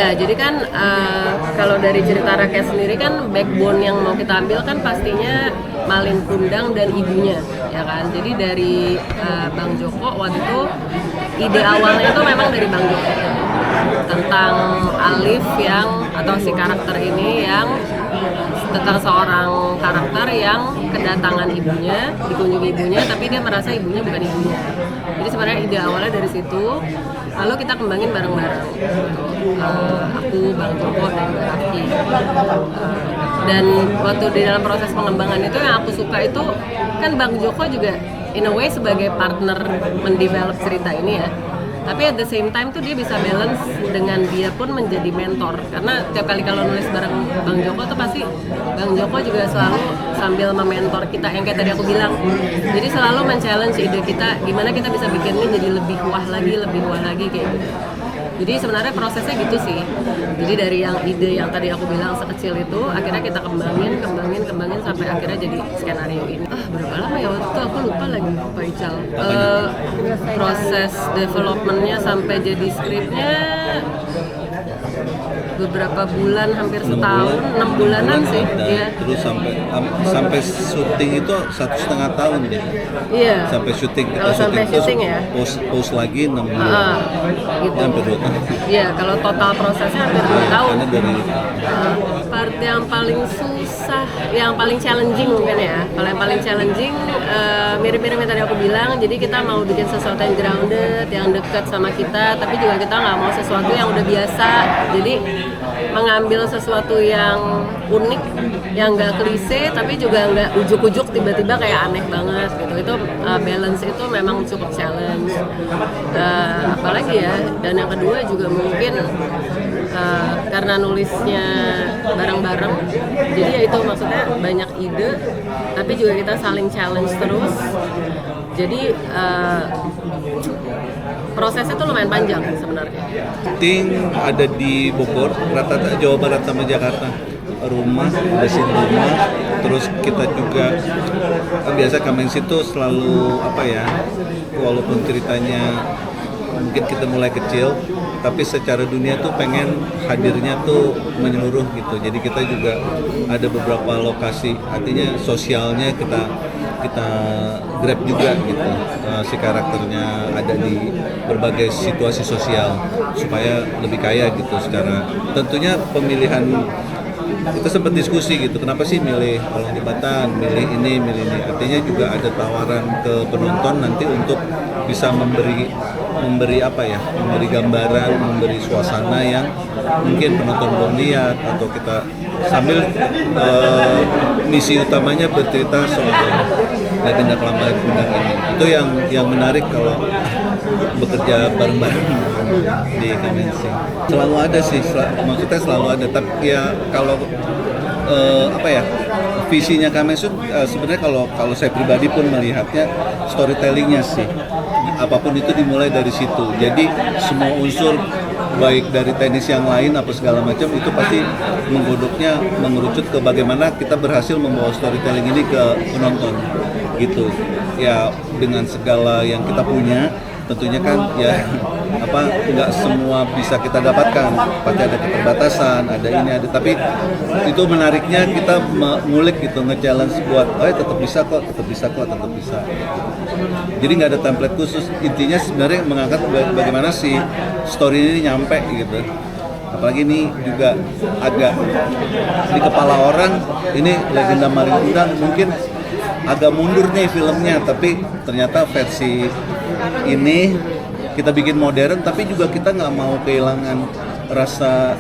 Ya, jadi kan kalau dari cerita rakyat sendiri kan backbone yang mau kita ambil kan pastinya Malin Kundang dan ibunya, ya kan. Jadi dari Bang Joko waktu itu ide awalnya itu memang dari Bang Joko tentang Alif yang atau si karakter ini yang tentang seorang karakter yang kedatangan ibunya, dikunjungi ibunya, tapi dia merasa ibunya bukan ibunya. Jadi sebenarnya ide awalnya dari situ, lalu kita kembangin bareng-bareng. Aku, Bang Joko, dan Mbak Raffi. Dan waktu di dalam proses pengembangan itu yang aku suka itu kan Bang Joko juga in a way sebagai partner mendevelop cerita ini ya. Tapi at the same time tuh dia bisa balance dengan dia pun menjadi mentor, karena tiap kali kalau nulis bareng Bang Joko tuh pasti Bang Joko juga selalu sambil mementor kita yang kayak tadi aku bilang, jadi selalu men-challenge ide kita gimana kita bisa bikin ini jadi lebih wah lagi kayak gitu. Jadi sebenarnya prosesnya gitu sih. Jadi dari yang ide yang tadi aku bilang sekecil itu, akhirnya kita kembangin sampai akhirnya jadi skenario ini. Berapa lama ya waktu itu aku lupa lagi Pak Ical. Proses developmentnya sampai jadi skripnya beberapa bulan, hampir setahun, 6 bulanan sih. Ya. Terus sampai syuting itu 1,5 tahun ya. Iya. Sampai syuting. Kalau sampai syuting ya. Post lagi 6 bulan. Gitu. Hampir 2 tahun. Iya, kalau total prosesnya hampir 2 tahun. Karena dari part yang paling susah, yang paling challenging mungkin ya. Kalau yang paling challenging mirip-mirip yang tadi aku bilang. Jadi kita mau bikin sesuatu yang grounded, yang dekat sama kita, tapi juga kita nggak mau sesuatu yang udah biasa. Jadi mengambil sesuatu yang unik, yang nggak klise, tapi juga nggak ujuk-ujuk tiba-tiba kayak aneh banget gitu. Itu balance itu memang cukup challenge. Apalagi ya. Dan yang kedua juga mungkin karena nulisnya bareng-bareng, jadi ya itu maksudnya banyak ide, tapi juga kita saling challenge terus. Jadi prosesnya tuh lumayan panjang sebenarnya. Syuting ada di Bogor, rata-rata Jawa Barat sama Jakarta. Rumah, beresin rumah, terus kita juga biasa Kamensi itu selalu apa ya, walaupun ceritanya mungkin kita mulai kecil, tapi secara dunia tuh pengen hadirnya tuh menyeluruh gitu. Jadi kita juga ada beberapa lokasi, artinya sosialnya kita grab juga gitu. Si karakternya ada di berbagai situasi sosial supaya lebih kaya gitu. Secara tentunya pemilihan kita sempat diskusi gitu, kenapa sih milih Kolong Jembatan, milih ini, artinya juga ada tawaran ke penonton nanti untuk bisa memberi apa ya, memberi gambaran, memberi suasana yang mungkin penonton belum lihat, atau kita sambil misi utamanya bercerita soal legenda Malin Kundang ini. Itu yang menarik kalau bekerja bareng-bareng di Kamensi. Selalu ada sih, maksudnya selalu ada. Tapi ya kalau apa ya, visinya Kamensi sebenarnya kalau saya pribadi pun melihatnya storytellingnya sih. Apapun itu dimulai dari situ. Jadi semua unsur baik dari tenis yang lain apa segala macam itu pasti menggodoknya mengerucut ke bagaimana kita berhasil membawa storytelling ini ke penonton gitu. Ya dengan segala yang kita punya, tentunya kan ya apa nggak semua bisa kita dapatkan, pasti ada keterbatasan, ada ini ada, tapi itu menariknya kita ngulik gitu, nge-challenge buat tetap bisa kok. Jadi nggak ada template khusus, intinya sebenarnya mengangkat bagaimana si story ini nyampe gitu. Apalagi ini juga agak di kepala orang, ini legenda Malin Kundang mungkin agak mundur nih filmnya, tapi ternyata versi ini kita bikin modern, tapi juga kita nggak mau kehilangan rasa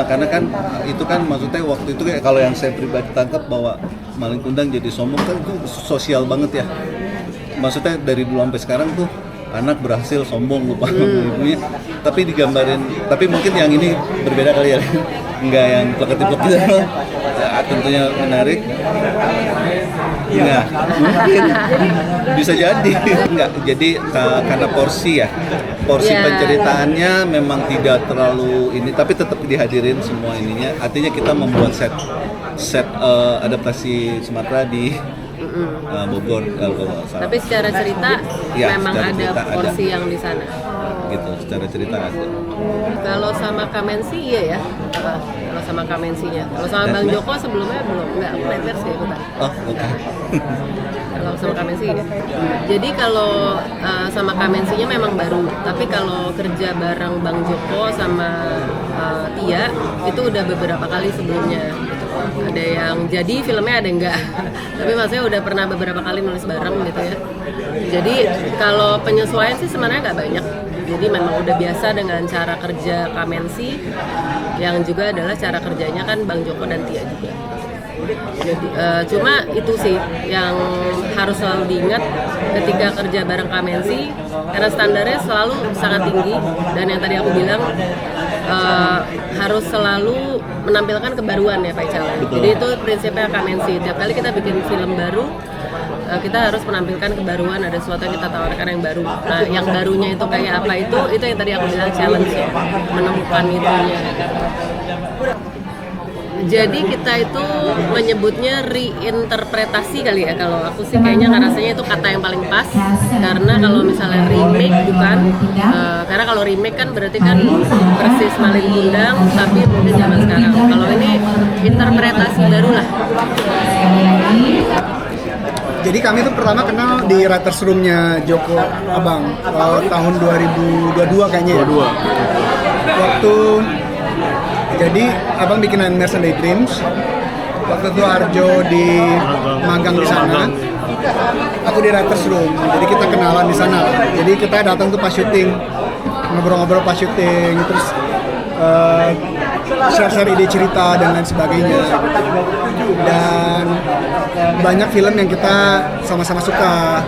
karena kan itu kan maksudnya waktu itu kalau yang saya pribadi tangkap bahwa Malin Kundang jadi sombong kan itu sosial banget ya, maksudnya dari dulu sampai sekarang tuh anak berhasil sombong lupa ibunya, tapi digambarin, tapi mungkin yang ini berbeda kali ya, nggak yang plek-plek gitu. Tentunya menarik. Enggak, mungkin bisa jadi. Enggak, jadi karena porsi penceritaannya memang tidak terlalu ini, tapi tetap dihadirin semua ininya. Artinya kita membuat set adaptasi Sumatera di Bogor kalau salah. Tapi secara cerita ya, memang secara ada cerita porsi yang di sana. gitu secara cerita ada. Kalau sama Kamensi iya ya. Kalau sama Kamensinya. Kalau sama Bang Nightmares? Joko sebelumnya belum. Enggak, aku Nightmares ya ikutan. Oh oke. Kalau sama Kamensi ya. Jadi kalau sama Kamensinya memang baru. Tapi kalau kerja bareng Bang Joko sama Tia itu udah beberapa kali sebelumnya. Gitu. Ada yang jadi filmnya, ada yang enggak. Tapi maksudnya udah pernah beberapa kali nulis bareng gitu ya. Jadi kalau penyesuaian sih sebenarnya nggak banyak. Jadi memang udah biasa dengan cara kerja Kamensi, yang juga adalah cara kerjanya kan Bang Joko dan Tia juga. Jadi cuma itu sih yang harus selalu diingat ketika kerja bareng Kamensi, karena standarnya selalu sangat tinggi, dan yang tadi aku bilang harus selalu menampilkan kebaruan ya Pak Ical. Jadi itu prinsipnya Kamensi. Tiap kali kita bikin film baru, kita harus menampilkan kebaruan, ada sesuatu yang kita tawarkan yang baru. Nah, yang barunya itu kayak apa, itu yang tadi aku bilang challenge ya, menemukan itunya. Jadi kita itu menyebutnya reinterpretasi kali ya, kalau aku sih kayaknya ngerasanya itu kata yang paling pas, karena kalau misalnya remake bukan, karena kalau remake kan berarti kan persis Malin Kundang tapi mungkin zaman sekarang. Kalau ini interpretasi baru lah. Jadi kami tuh pertama kenal di writers room-nya Joko Abang tahun 2022 kayaknya ya. Waktu jadi Abang bikin Nightmares and Daydreams. Waktu itu Arjo di magang di sana. Aku di writers room. Jadi kita kenalan di sana. Jadi kita datang tuh pas syuting. Ngobrol-ngobrol pas syuting, terus share-share ide cerita dan lain sebagainya. Dan banyak film yang kita sama-sama suka.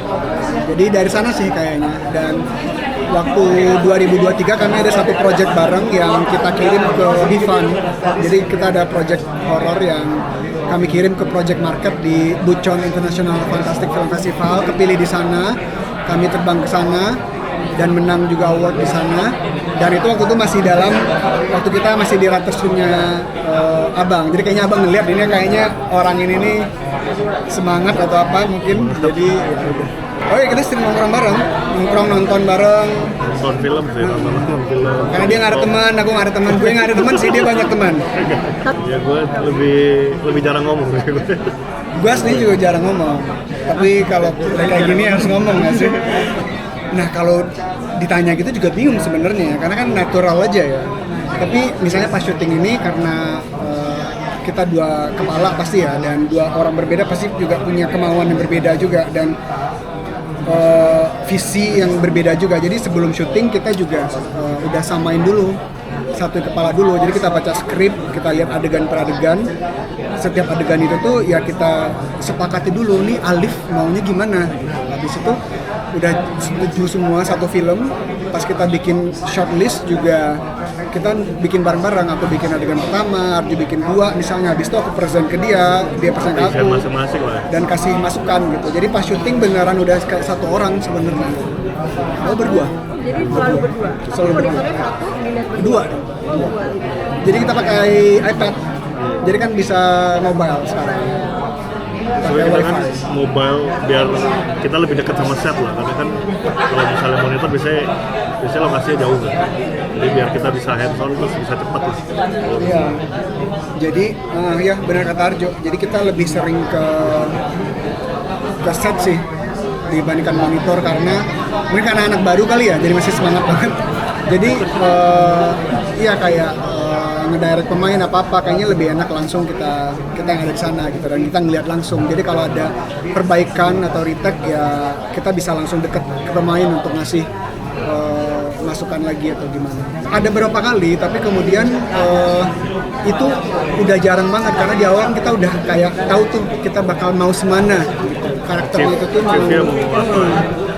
Jadi dari sana sih kayaknya. Dan waktu 2023 kami ada satu project bareng yang kita kirim ke Divan. Jadi kita ada project horror yang kami kirim ke project market di Bucheon International Fantastic Film Festival. Kepilih di sana, kami terbang ke sana dan menang juga award di sana. Dan itu waktu itu masih dalam, waktu kita masih di writers room-nya Abang. Jadi kayaknya Abang ngeliat ini kayaknya orang ini nih semangat atau apa mungkin. Jadi oh ya kita sering nongkrong bareng, nonton bareng. Nonton film sih, nonton film. Karena dia nggak ada teman, aku nggak ada teman. Gue nggak ada teman sih, dia banyak teman. Ya gue lebih jarang ngomong sih gue. Gue aslinya juga jarang ngomong. Tapi kalau kayak gini harus ngomong nggak sih? Nah kalau ditanya gitu juga bingung sebenarnya, karena kan natural aja ya. Tapi misalnya pas syuting ini karena kita dua kepala pasti ya, dan dua orang berbeda pasti juga punya kemauan yang berbeda juga, dan visi yang berbeda juga. Jadi sebelum syuting kita juga udah samain dulu satu kepala dulu. Jadi kita baca skrip, kita lihat adegan per adegan. Setiap adegan itu tuh ya kita sepakati dulu nih Alif maunya gimana. Habis itu udah setuju semua satu film. Pas kita bikin shortlist juga kita bikin bareng-bareng. Aku bikin adegan pertama, Arju bikin dua misalnya. Habis itu aku present ke dia present ke aku. Masing-masing lah. Dan kasih masukan gitu. Jadi pas syuting beneran udah kayak satu orang sebenarnya. Oh berdua. Jadi selalu berdua. Selalu berdua. Satu, Dua. Jadi kita pakai iPad. Jadi kan bisa mobile sekarang. Soalnya kita kan mobile biar kita lebih dekat sama set lah, karena kan kalau misalnya monitor biasanya lokasinya jauh kan. Jadi biar kita bisa hands on terus bisa cepat lah. Iya. Jadi ya benar kata Arjo. Jadi kita lebih sering ke set sih dibandingkan monitor, karena mungkin karena anak baru kali ya, jadi masih semangat banget. Jadi iya kayak ngedirect pemain apa-apa kayaknya lebih enak langsung kita yang ada di sana gitu, dan kita ngeliat langsung. Jadi kalau ada perbaikan atau retake ya kita bisa langsung deket ke pemain untuk ngasih masukan lagi atau gimana. Ada beberapa kali, tapi kemudian itu udah jarang banget, karena di awal kita udah kayak tahu tuh kita bakal mau semana gitu. Karakternya itu tuh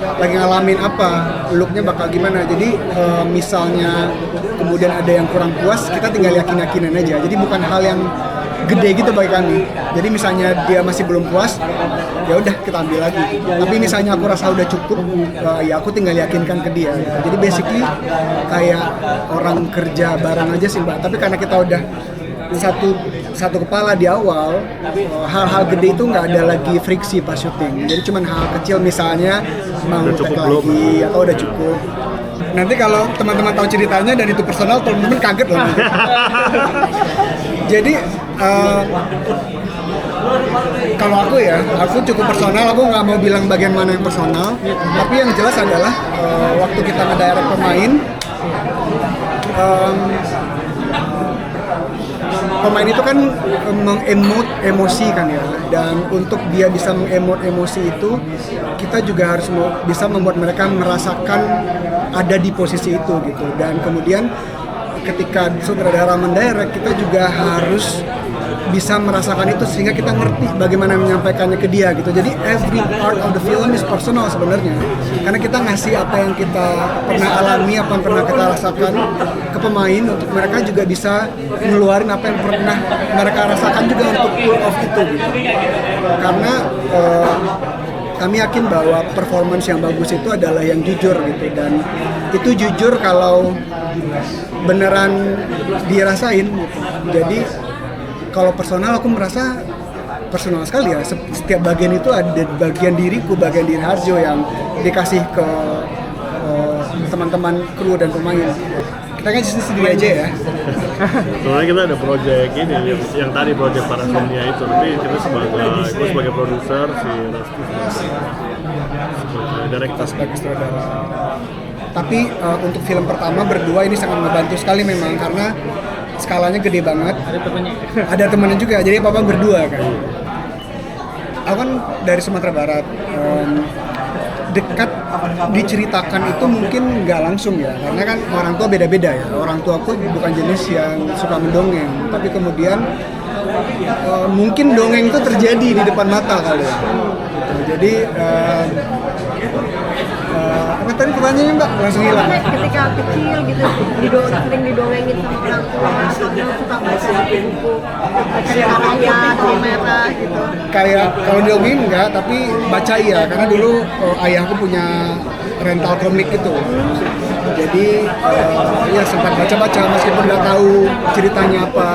lagi ngalamin apa, looknya bakal gimana. Jadi misalnya kemudian ada yang kurang puas, kita tinggal yakin-yakinan aja. Jadi bukan hal yang gede gitu bagi kami. Jadi misalnya dia masih belum puas, ya udah kita ambil lagi. Tapi misalnya aku rasa udah cukup, ya aku tinggal yakinkan ke dia. Jadi basically kayak orang kerja bareng aja sih Mbak. Tapi karena kita udah satu kepala di awal, hal-hal gede itu nggak ada lagi friksi pas syuting. Jadi cuman hal kecil misalnya mau take lagi atau udah cukup. Nanti kalau teman-teman tahu ceritanya dan itu personal, teman-teman kaget loh. Jadi kalau aku cukup personal, aku nggak mau bilang bagian mana yang personal, tapi yang jelas adalah waktu kita ngedirect pemain, pemain itu kan mengemot emosi kan ya, dan untuk dia bisa mengemot emosi itu, kita juga harus bisa membuat mereka merasakan ada di posisi itu gitu. Dan kemudian ketika sutradara mendirect, kita juga harus bisa merasakan itu sehingga kita ngerti bagaimana menyampaikannya ke dia gitu. Jadi every part of the film is personal sebenarnya, karena kita ngasih apa yang kita pernah alami, apa yang pernah kita rasakan ke pemain, untuk mereka juga bisa ngeluarin apa yang pernah mereka rasakan juga untuk pull off itu gitu. Karena kami yakin bahwa performance yang bagus itu adalah yang jujur gitu, dan itu jujur kalau beneran dirasain gitu. Jadi kalau personal, aku merasa personal sekali ya. Setiap bagian itu ada bagian diriku, bagian diri Harjo yang dikasih ke teman-teman kru dan pemain. Kita kan sendiri aja ya. Soalnya kita ada project ini, yang tadi project Parasomnia itu, tapi kita sebagai produser, si Reski sebagai director, Sebagai sutradara. Tapi untuk film pertama berdua ini sangat membantu sekali memang, karena skalanya gede banget. Ada temennya juga, jadi papa berdua kan. Aku kan dari Sumatera Barat, dekat diceritakan itu mungkin nggak langsung ya, karena kan orang tua beda-beda ya. Orang tua aku bukan jenis yang suka mendongeng, tapi kemudian mungkin dongeng itu terjadi di depan mata kali ya. Jadi apa tadi pertanyaannya Mbak? Langsung hilang. Ketika kecil gitu, sering didongengin sama orang tua, atau suka baca buku cerita rakyat, merah gitu. Kayak kalau didongengin enggak, tapi baca iya, karena dulu ayahku punya rental komik itu. Jadi ya sempat baca-baca meskipun nggak tahu ceritanya apa.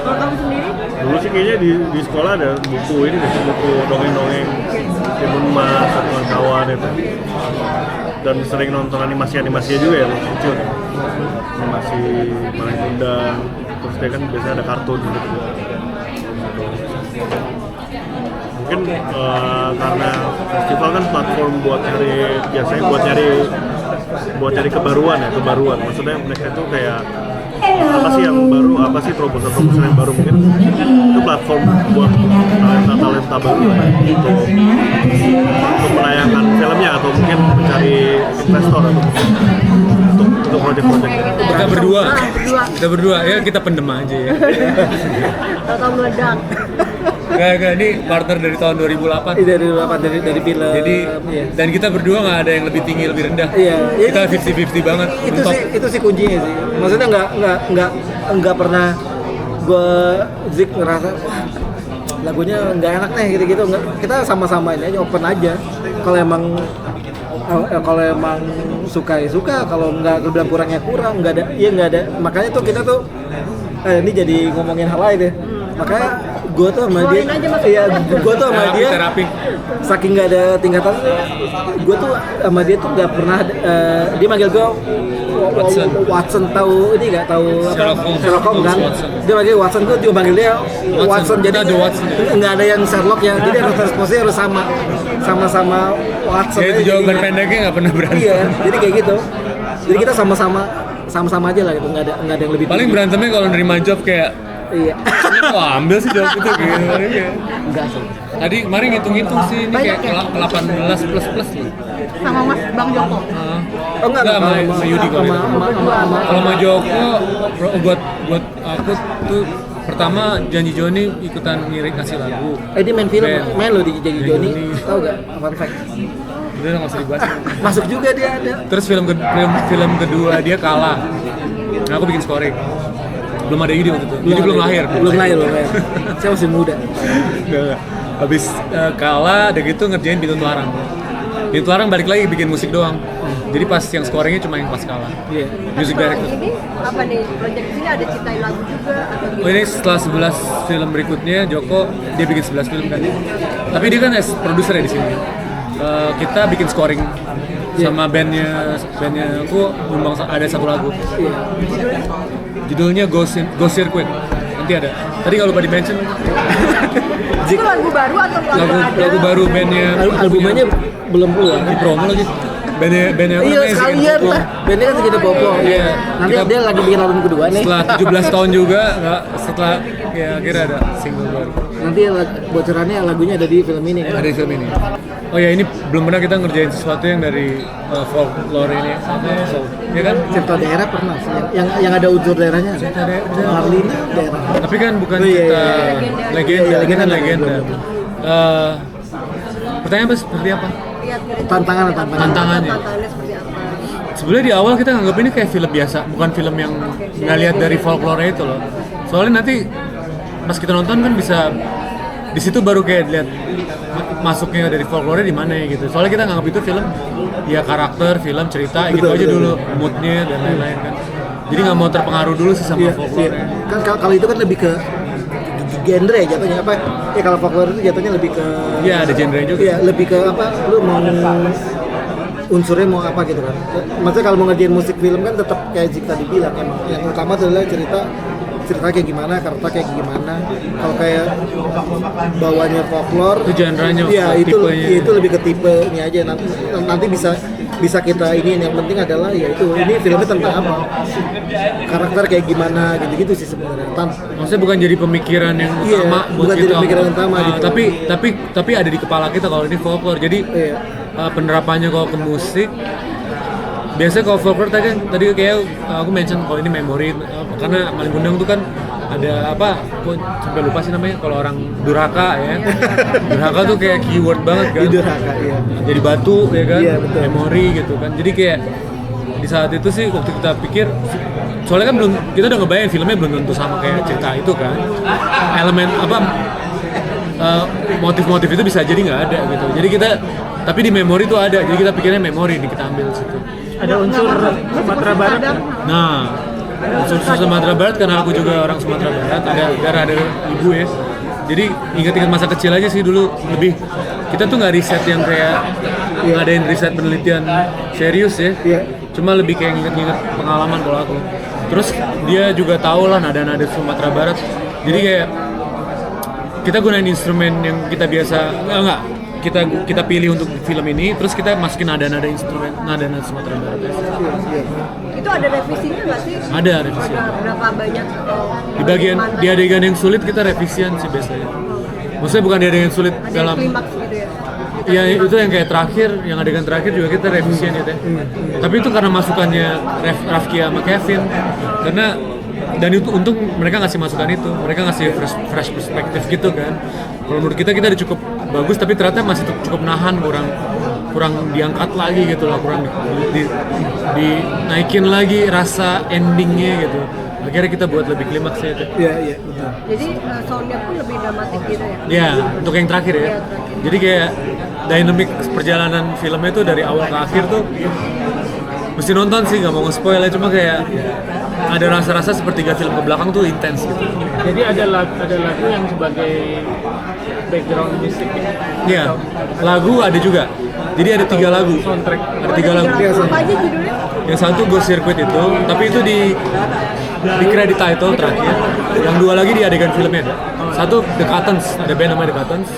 Kalau kamu sendiri? dulu sih kayaknya di sekolah ada buku ini deh, buku dongeng-dongeng Timun Mas atau kawan-kawan itu, dan sering nonton animasi-animasinya juga ya waktu kecil, animasi Malang Kundang, terus dia kan biasanya ada kartun gitu. Mungkin karena festival kan platform buat biasanya buat cari kebaruan, maksudnya mereka itu kayak apa sih yang baru, apa sih terobosan yang baru, mungkin itu platform buat talenta baru ya, untuk menayangkan filmnya atau mungkin mencari investor atau untuk proyek-proyek. Kita berdua ya, kita pendem aja ya. Atau meledak. Gak, ini partner dari tahun 2008. Dari film. Jadi iya. Dan kita berdua nggak ada yang lebih tinggi lebih rendah. Iya. Kita 50-50 banget. Itu sih kuncinya sih. Maksudnya nggak pernah gue ngerasa wah lagunya nggak enak nih gitu. Kita sama-sama ini aja, open aja. Kalau emang suka ya suka, kalau nggak bilang kurangnya kurang, nggak ada. Makanya tuh kita tuh ini jadi ngomongin hal lain deh. Makanya gue tuh sama dia, saking nggak ada tingkatan, gue tuh sama dia tuh nggak pernah, dia manggil gue Watson, tahu ini nggak tahu Sherlock Holmes kan, dia manggil Watson, gue juga manggil dia Watson, jadi nggak ada yang Sherlock ya, jadi responnya harus sama Watson. Ya itu jawaban pendeknya nggak pernah berantem. Iya, jadi kayak gitu, jadi kita sama-sama aja lah gitu, nggak ada yang lebih paling tinggi. berantemnya kalau nerima job kayak Iya. wah ambil sih job itu gitu. Enggak sih. Tadi kemarin ngitung-ngitung sih ini kayak 18 plus loh. Sama Mas Bang Joko. Oh enggak sama Yudi kok. Kalau sama Joko buat aku tuh pertama Janji Joni ikutan ngirik kasih lagu. Dia main film, Band. main lo di Janji Joni. Tahu enggak? Fun fact. Udah nggak usah dibahas. Masuk juga dia ada. Terus film kedua dia kalah. Nah, aku bikin scoring. Belum ada ide waktu itu. Jadi belum lahir. Belum lahir. Saya masih muda. Enggak. Habis kalah, udah gitu ngerjain Pintu Larang. Pintu Larang balik lagi bikin musik doang. Jadi pas yang scoringnya cuma yang pas kalah. Iya. Music director. Ini apa nih? Proyek sini ada ciptain lagu juga atau gimana? Oh ini setelah 11 film berikutnya Joko dia bikin 11 film kan. Tapi dia kan as produser ya di sini. Kita bikin scoring sama bandnya aku nyumbang ada satu lagu. Judulnya Ghost Circuit. Nanti ada. Tadi kalau lupa di-mention. Itu lagu baru atau lagu baru bandnya. Albumnya belum keluar. Di promo lagi. Bandnya aku Iya namanya sekalian Popo. lah. Bandnya kan segitu Popo. Iya. Nanti dia lagi bikin album kedua nih. Setelah 17 tahun juga, setelah ya akhirnya ada single baru. Nanti bocorannya lagunya ada di film ini kan. Ada di film ini. Oh ya, ini belum pernah kita ngerjain sesuatu yang dari folklore ini. Ya kan? Cerita daerah pernah sih. Yang ada unsur daerahnya. Cerita Marlina daerah. Tapi kan bukan Oh, iya, cerita iya. legenda, ini kan Iya, legenda. benar. Pertanyaan apa seperti apa? Tantangannya. Tantangannya. Tantangannya seperti apa? Sebenarnya di awal kita nganggap ini kayak film biasa, bukan film yang nggak lihat dari folklore itu loh. Soalnya nanti pas kita nonton kan bisa di situ baru kayak lihat masuknya dari folklore di mana ya gitu. Soalnya kita nganggap itu film ya karakter, film, cerita gitu aja dulu, moodnya dan lain-lain kan. Jadi nggak mau terpengaruh dulu sih sama folklore. Kan kalau itu kan lebih ke genre ya jatuhnya apa? Ya kalau folklore itu jatuhnya lebih ke Iya, ada genre juga. Iya, lebih ke apa? Lu mau unsurnya mau apa gitu kan? Maksudnya kalau mau ngerjain musik film kan tetap kayak Zik tadi bilang emang yang utama adalah cerita kayak gimana, karakter kayak gimana. Kalau kayak bawanya folklore Itu genre-nya, iya itu tipenya. itu lebih ke tipenya aja nanti bisa kita ini yang penting adalah ya itu ini filmnya tentang apa, karakter kayak gimana gitu sih sebenarnya. Maksudnya bukan jadi pemikiran yang Iya, utama buat bukan kita. jadi pemikiran utama gitu. Tapi ada di kepala kita kalau ini folklore. Jadi Iya. penerapannya kalau ke musik biasanya kalau folklore tadi kayak aku mention kalau ini memori karena Maling Kundang tuh kan ada apa? Aku sampai lupa sih namanya kalau orang durhaka ya. Durhaka tuh kayak keyword banget kan. Durhaka, iya. Jadi batu ya kan. Iya, betul. Memori gitu kan. Jadi kayak di saat itu sih waktu kita pikir soalnya kan kita udah ngebayang filmnya belum tentu sama kayak cerita itu kan. Elemen apa motif-motif itu bisa jadi nggak ada gitu. Jadi kita tapi di memori itu ada. Jadi kita pikirnya memori nih kita ambil situ. Ada unsur Sumatera Barat. Nah, unsur Sumatera Barat karena aku juga orang Sumatera Barat, ada ibu ya. Jadi ingat-ingat masa kecil aja sih dulu lebih kita tuh nggak riset yang kayak ngadain riset penelitian serius ya. Iya. Cuma lebih kayak inget-inget pengalaman kalau aku. Terus dia juga tahu lah nada-nada Sumatera Barat. Jadi kayak kita gunain instrumen yang kita biasa kita pilih untuk film ini, terus kita masukin nada-nada instrumen nada-nada Sumatera Barat. Itu ada revisinya nggak sih? Ada revisi. Berapa banyak? Di bagian di adegan yang sulit kita revisian sih biasanya. Maksudnya bukan di adegan yang sulit Ada dalam klimaks gitu ya? ya itu yang kayak terakhir, yang adegan terakhir juga kita revisian ya teh. Tapi itu karena masukannya Rafki sama Kevin. Karena dan itu untung mereka ngasih masukan itu, mereka ngasih fresh perspektif gitu kan. Kalau menurut kita udah cukup bagus, tapi ternyata masih cukup nahan, kurang diangkat lagi gitu lah, kurang dinaikin lagi rasa endingnya gitu. Akhirnya kita buat lebih klimaks ya. Iya, betul. Jadi soundnya pun lebih dramatik gitu ya? Ya, untuk yang terakhir ya. Jadi kayak dynamic perjalanan filmnya itu dari awal ke akhir tuh mesti nonton sih, nggak mau nge-spoil ya, cuma kayak ada rasa-rasa sepertiga film ke belakang tuh intens gitu. Jadi ada lagu yang sebagai background music ya. Iya, lagu ada juga. Jadi ada 3 lagu. Soundtrack. Ada 3 lagu. Apa aja judulnya? Yang satu Ghost Circuit itu, tapi itu di credit title terakhir. Yang 2 lagi di adegan filmnya ada. Satu The Cuttons, ada band namanya The Cuttons.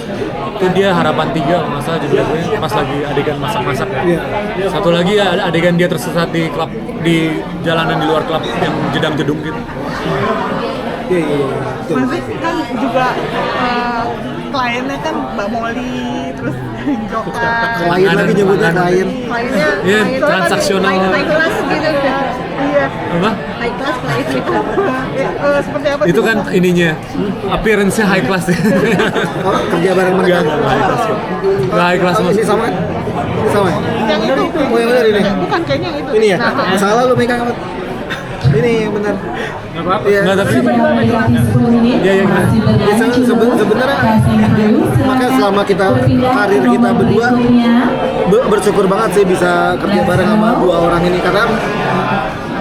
Itu dia Harapan 3 kalau nggak salah judulnya, pas lagi adegan masak-masak ya. Satu lagi adegan dia tersesat di klub, di jalanan di luar klub yang jedang-jedung gitu. Iya, betul. Masih kan juga kliennya kan Mbak Molly, terus Joka. Klien lagi nyebutnya klien. Kliennya Iya, klien transaksional. high class gitu. Iya. Apa? High class klien gitu. Seperti apa Itu sih? kan ininya, appearance-nya high class ya. Oh, kerja bareng mereka. Enggak high class. Enggak high class Oh, mas. ini sama kan? Ini sama ya? Yang itu. Oh, yang benar ini. Bukan kayaknya yang itu. Ini ya? Nah, Salah lu megang amat. Ini yang benar. Enggak apa-apa. Iya. Enggak, tapi iya gimana? Ya, sebenarnya makanya selama karir kita berdua bersyukur banget sih bisa kerja bareng sama 2 orang ini, karena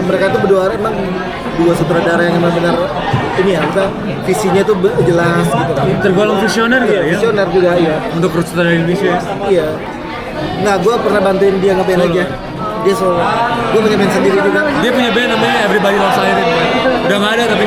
mereka tuh berdua emang 2 sutradara yang emang benar ini ya, kita visinya tuh jelas gitu kan. Tergolong visioner gitu ya. Visioner juga ya. Untuk sutradara Indonesia. Iya. Nggak, gue pernah bantuin dia ngeband aja. Dia solo. Gue punya band sendiri juga. Dia punya band namanya Everybody Loves Irene. Udah nggak ada tapi